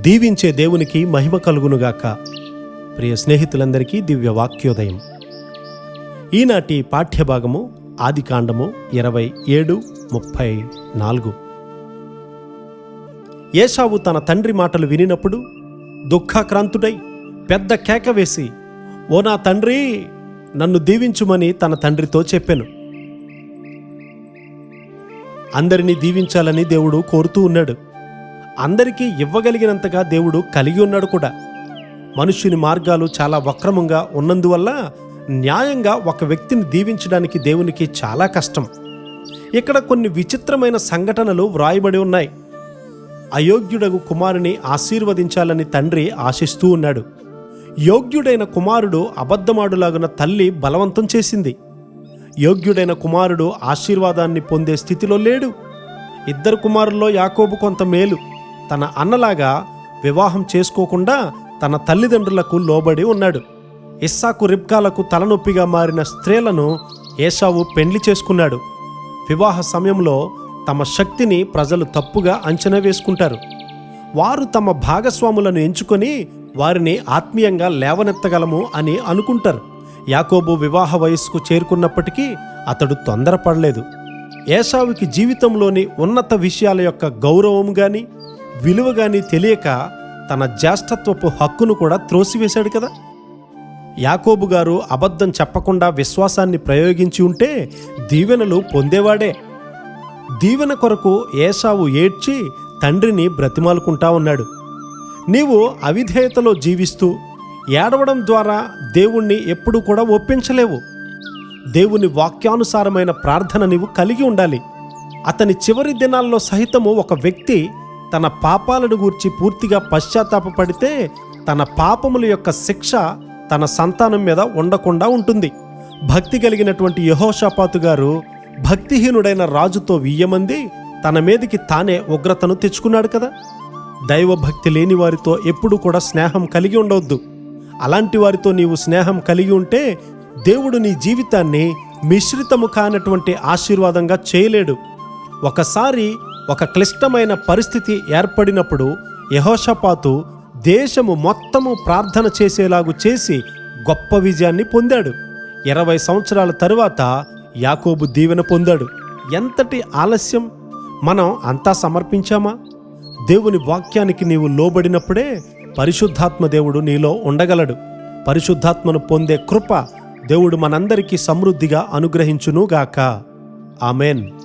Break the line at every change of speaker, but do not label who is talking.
దీవించే దేవునికి మహిమ కలుగునుగాక. ప్రియ స్నేహితులందరికీ దివ్య వాక్యోదయం. ఈనాటి పాఠ్యభాగము ఆదికాండము 27:34. ఏశావు తన తండ్రి మాటలు వినినప్పుడు దుఃఖాక్రాంతుడై పెద్ద కేక వేసి, ఓ నా తండ్రి, నన్ను దీవించుమని తన తండ్రితో చెప్పెను. అందరినీ దీవించాలని దేవుడు కోరుతూ ఉన్నాడు. అందరికీ ఇవ్వగలిగినంతగా దేవుడు కలిగి ఉన్నాడు కూడా. మనుష్యుని మార్గాలు చాలా వక్రముగా ఉన్నందువల్ల న్యాయంగా ఒక వ్యక్తిని దీవించడానికి దేవునికి చాలా కష్టం. ఇక్కడ కొన్ని విచిత్రమైన సంఘటనలు వ్రాయబడి ఉన్నాయి. అయోగ్యుడగు కుమారుని ఆశీర్వదించాలని తండ్రి ఆశిస్తూ ఉన్నాడు. యోగ్యుడైన కుమారుడు అబద్ధమాడులాగున తల్లి బలవంతం చేసింది. యోగ్యుడైన కుమారుడు ఆశీర్వాదాన్ని పొందే స్థితిలో లేడు. ఇద్దరు కుమారుల్లో యాకోబు కొంత మేలు. తన అన్నలాగా వివాహం చేసుకోకుండా తన తల్లిదండ్రులకు లోబడి ఉన్నాడు. ఇస్సాకు రిబ్కాలకు తలనొప్పిగా మారిన స్త్రీలను ఏశావు పెండ్లి చేసుకున్నాడు. వివాహ సమయంలో తమ శక్తిని ప్రజలు తప్పుగా అంచనా వేసుకుంటారు. వారు తమ భాగస్వాములను ఎంచుకొని వారిని ఆత్మీయంగా లేవనెత్తగలము అని అనుకుంటారు. యాకోబు వివాహ వయస్సుకు చేరుకున్నప్పటికీ అతడు తొందరపడలేదు. ఏశావుకి జీవితంలోని ఉన్నత విషయాల యొక్క గౌరవం గాని విలువ గాని తెలియక తన జ్యేష్ఠత్వపు హక్కును కూడా త్రోసివేశాడు కదా. యాకోబు గారు అబద్ధం చెప్పకుండా విశ్వాసాన్ని ప్రయోగించి ఉంటే దీవెనలు పొందేవాడే. దీవెన కొరకు ఏశావు ఏడ్చి తండ్రిని బ్రతిమాలుకుంటా ఉన్నాడు. నీవు అవిధేయతలో జీవిస్తూ ఏడవడం ద్వారా దేవుణ్ణి ఎప్పుడూ కూడా ఒప్పించలేవు. దేవుని వాక్యానుసారమైన ప్రార్థన నీవు కలిగి ఉండాలి. అతని చివరి దినాల్లో సహితము ఒక వ్యక్తి తన పాపాలను గూర్చి పూర్తిగా పశ్చాత్తాపపడితే తన పాపముల యొక్క శిక్ష తన సంతానం మీద ఉండకుండా ఉంటుంది. భక్తి కలిగినటువంటి యెహోషాపాతు గారు భక్తిహీనుడైన రాజుతో వియ్యమంది తన మీదికి తానే ఉగ్రతను తెచ్చుకున్నాడు కదా. దైవభక్తి లేని వారితో ఎప్పుడు కూడా స్నేహం కలిగి ఉండవద్దు. అలాంటి వారితో నీవు స్నేహం కలిగి ఉంటే దేవుడు నీ జీవితాన్ని మిశ్రితము కానటువంటి ఆశీర్వాదంగా చేయలేడు. ఒకసారి ఒక క్లిష్టమైన పరిస్థితి ఏర్పడినప్పుడు యెహోషాపాతు దేశము మొత్తము ప్రార్థన చేసేలాగు చేసి గొప్ప విజయాన్ని పొందాడు. 20 సంవత్సరాల తరువాత యాకోబు దీవెన పొందాడు. ఎంతటి ఆలస్యం! మనం అంతా సమర్పించామా? దేవుని వాక్యానికి నీవు లోబడినప్పుడే పరిశుద్ధాత్మ దేవుడు నీలో ఉండగలడు. పరిశుద్ధాత్మను పొందే కృప దేవుడు మనందరికీ సమృద్ధిగా అనుగ్రహించునుగాక. ఆమెన్.